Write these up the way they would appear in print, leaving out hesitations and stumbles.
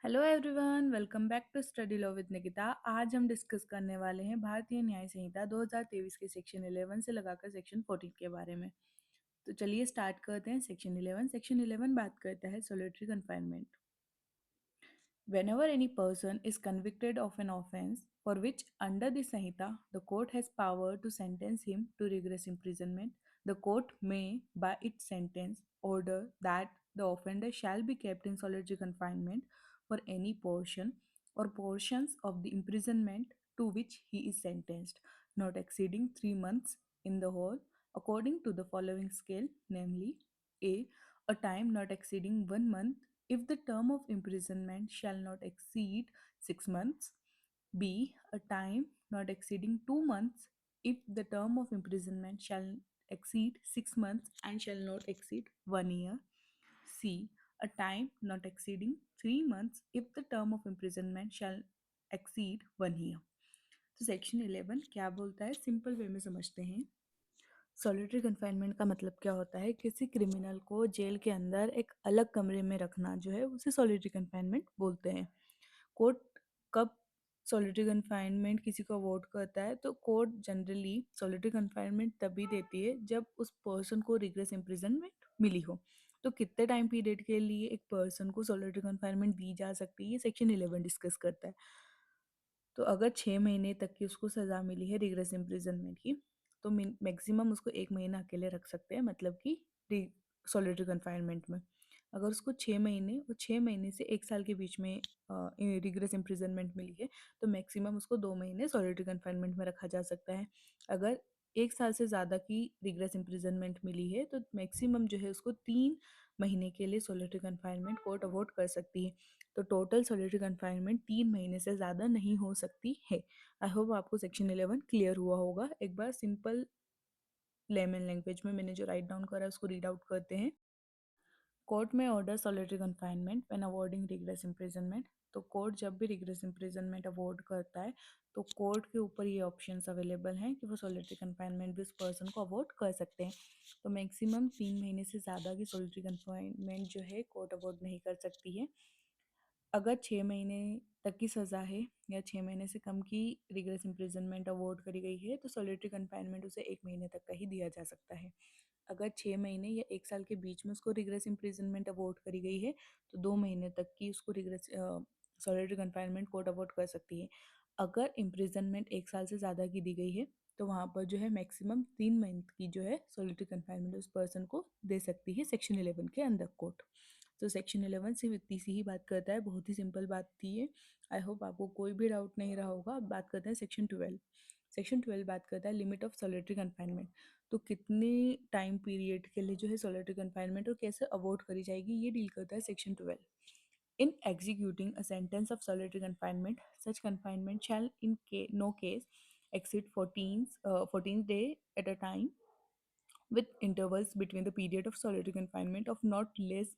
Hello everyone, welcome back to study law with Nikita. आज हम discuss करने वाले हैं भारतीय न्याय संहिता 2023 के सेक्शन 11 से लगाकर सेक्शन 14 के बारे में। तो चलिए स्टार्ट करते हैं। सेक्शन 11 बात करता है solitary confinement. Whenever any person is convicted of an offense for which, under the Sanhita, the court has power to sentence him to rigorous imprisonment, the court may, by its sentence, order that the offender shall be kept in solitary confinement for any portion or portions of the imprisonment to which he is sentenced, not exceeding 3 months in the whole, according to the following scale, namely a time not exceeding 1 month if the term of imprisonment shall not exceed 6 months, b. a time not exceeding 2 months if the term of imprisonment shall exceed 6 months and shall not exceed 1 year, c. a time not exceeding 3 months if the term of imprisonment shall exceed 1 year. तो section 11 क्या बोलता है, simple way में समझते हैं। Solitary confinement का मतलब क्या होता है? किसी क्रिमिनल को जेल के अंदर एक अलग कमरे में रखना जो है उसे सॉलिटरी कन्फाइनमेंट बोलते हैं। कोर्ट कब सॉलिटरी कन्फाइनमेंट किसी को अवॉर्ड करता है? तो कोर्ट जनरली सॉलिटरी कन्फाइनमेंट तभी देती है जब उस पर्सन को रिग्रेस इम्प्रिजनमेंट मिली हो। तो कितने टाइम पीरियड के लिए एक पर्सन को सॉलिटरी कन्फाइनमेंट दी जा सकती है, सेक्शन 11 डिस्कस करता है। तो अगर 6 महीने तक की उसको सज़ा मिली है रिग्रेस इम्प्रिजनमेंट की, तो मैक्सिमम उसको 1 महीना अकेले रख सकते हैं, मतलब कि सॉलिटरी कन्फाइनमेंट में। अगर उसको 6 महीने और 6 महीने से 1 साल के बीच में रिग्रेस इम्प्रिजनमेंट मिली है, तो मैक्सिमम उसको 2 महीने सॉलिटरी कन्फाइनमेंट में रखा जा सकता है। अगर 1 साल से ज़्यादा की रिग्रेस इम्प्रिजनमेंट मिली है, तो मैक्सिमम जो है उसको 3 महीने के लिए सॉलिटरी कन्फाइनमेंट कोर्ट अवॉर्ड कर सकती है। तो टोटल सॉलिटरी कन्फाइनमेंट 3 महीने से ज़्यादा नहीं हो सकती है। आई होप आपको सेक्शन 11 क्लियर हुआ होगा। एक बार सिंपल लेमन लैंग्वेज में मैंने जो राइट डाउन करा है उसको रीड आउट करते हैं। कोर्ट में order solitary confinement when awarding rigorous imprisonment. तो कोर्ट जब भी रिग्रेस इम्प्रिजनमेंट अवॉर्ड करता है, तो कोर्ट के ऊपर ये ऑप्शंस अवेलेबल हैं कि वो सॉलिटरी कन्फाइनमेंट भी उस पर्सन को अवॉर्ड कर सकते हैं। तो मैक्सिमम 3 महीने से ज़्यादा की सॉलिटरी कन्फाइनमेंट जो है कोर्ट अवॉर्ड नहीं कर सकती है। अगर 6 महीने तक की सज़ा है या 6 महीने से कम की रिग्रेस इम्प्रिजनमेंट अवॉर्ड करी गई है, तो सॉलिटरी कन्फाइनमेंट उसे 1 महीने तक का ही दिया जा सकता है। अगर 6 महीने या 1 साल के बीच में उसको रिग्रेस इम्प्रिजनमेंट अवॉर्ड करी गई है, तो 2 महीने तक की उसको rigorous solitary confinement court award कर सकती है। अगर इम्प्रिजनमेंट 1 साल से ज़्यादा की दी गई है, तो वहाँ पर जो है मैक्सिमम 3 मंथ की जो है सॉलिटरी कन्फाइनमेंट उस पर्सन को दे सकती है सेक्शन 11 के अंदर कोर्ट। तो सेक्शन 11 सिर्फ इतनी सी ही बात करता है, बहुत ही सिंपल बात थी ये। आई होप आपको कोई भी डाउट नहीं रहा होगा। अब बात करते हैं सेक्शन 12। सेक्शन 12 बात करता है लिमिट ऑफ सॉलिटरी कन्फाइनमेंट। तो कितने टाइम पीरियड के लिए जो है सॉलिटरी कन्फाइनमेंट और कैसे अवॉर्ड करी जाएगी, ये डील करता है section 12। In executing a sentence of solitary confinement, such confinement shall no case exceed 14 day at a time, with intervals between the period of solitary confinement of not less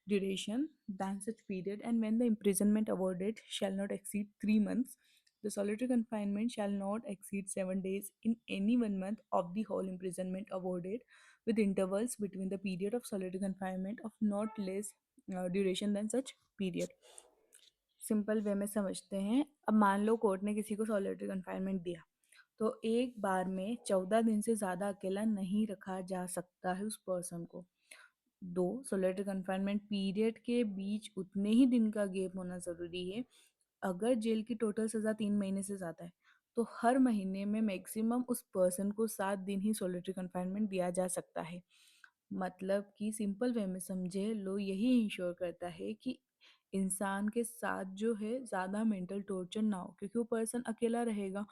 duration than such period, and when the imprisonment awarded shall not exceed 3 months, the solitary confinement shall not exceed 7 days in any 1 month of the whole imprisonment awarded, with intervals between the period of solitary confinement of not less duration than such period. Simple way में समझते हैं। अब मान लो court ने किसी को solitary confinement दिया, तो एक बार में 14 दिन से ज़्यादा अकेला नहीं रखा जा सकता है उस पर्सन को। दो, सॉलिटरी कन्फाइनमेंट पीरियड के बीच उतने ही दिन का गैप होना ज़रूरी है। अगर जेल की टोटल सज़ा 3 महीने से ज़्यादा है, तो हर महीने में मैक्सिमम उस पर्सन को 7 दिन ही सॉलिटरी कन्फाइनमेंट दिया जा सकता है। मतलब कि सिंपल वे में समझे लो, यही इंश्योर करता है कि इंसान के साथ जो है ज़्यादा मेंटल टॉर्चर ना हो, क्योंकि वो पर्सन अकेला रहेगा।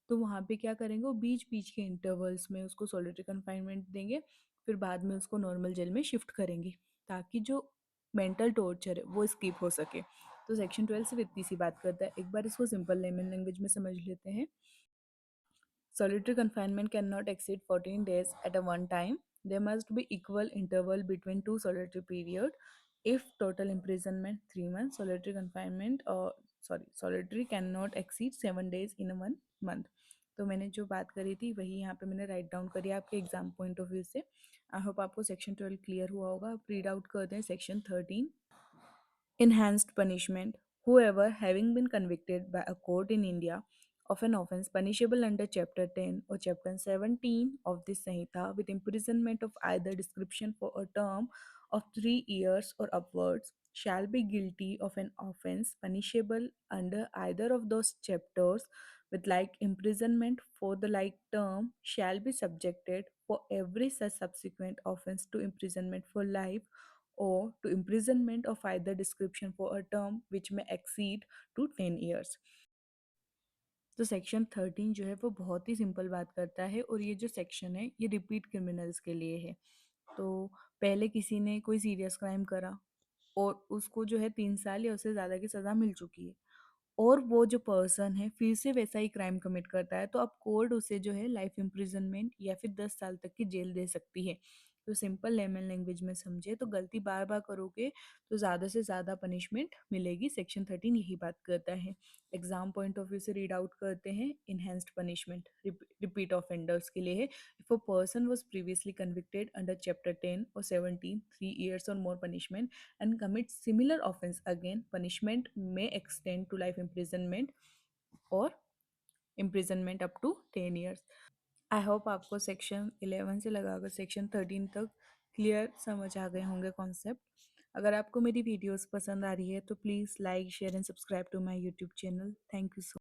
तो वहाँ पे क्या करेंगे, वो बीच बीच के इंटरवल्स में उसको सॉलिटरी कन्फाइनमेंट देंगे, फिर बाद में उसको नॉर्मल जेल में शिफ्ट करेंगे, ताकि जो मेंटल टॉर्चर है वो स्किप हो सके। तो सेक्शन 12 सिर्फ इतनी सी बात करता है। एक बार इसको सिंपल लेमन लैंग्वेज में समझ लेते हैं। Solitary confinement cannot exceed 14 days at a one time. There must be equal interval between two solitary period. If total imprisonment 3 months, solitary confinement or solitary cannot exceed 7 days in a 1 month. तो मैंने जो बात करी थी वही यहाँ पे मैंने राइट डाउन करी आपके एग्जाम पॉइंट ऑफ व्यू से। आई होप आपको सेक्शन 12 क्लियर हुआ होगा। आप रीड आउट करते हैं section 13। Enhanced punishment. whoever having been convicted by a court in India of an offence punishable under Chapter 10 or Chapter 17 of this Sanhita with imprisonment of either description for a term of 3 years or upwards shall be guilty of an offence punishable under either of those chapters with like imprisonment for the like term shall be subjected for every such subsequent offence to imprisonment for life or to imprisonment of either description for a term which may exceed to 10 years. तो section 13 जो है वो बहुत ही simple बात करता है और ये जो सेक्शन है ये रिपीट क्रिमिनल्स के लिए है। तो पहले किसी ने कोई सीरियस क्राइम करा और उसको जो है 3 साल या उससे ज़्यादा की सज़ा मिल चुकी है और वो जो पर्सन है फिर से वैसा ही क्राइम कमिट करता है तो अब कोर्ट उसे जो है लाइफ इम्प्रिजनमेंट या फिर 10 साल तक की जेल दे सकती है। तो सिंपल लेमन लैंग्वेज में समझे तो गलती बार बार करोगे तो ज़्यादा से ज़्यादा पनिशमेंट मिलेगी। सेक्शन 13 यही बात करता है। एग्जाम पॉइंट ऑफ व्यू से रीड आउट करते हैं इनहेंस्ड पनिशमेंट रिपीट ऑफेंडर्स के लिए है। If a person was previously convicted under chapter 10 और 17 3 years और मोर punishment and commits similar offense again, punishment may extend to life imprisonment or imprisonment up to 10 years. I hope आपको section 11 से लगाकर section 13 तक clear समझ आ गए होंगे concept. अगर आपको मेरी वीडियोस पसंद आ रही है तो please like share and subscribe to my YouTube channel. Thank you so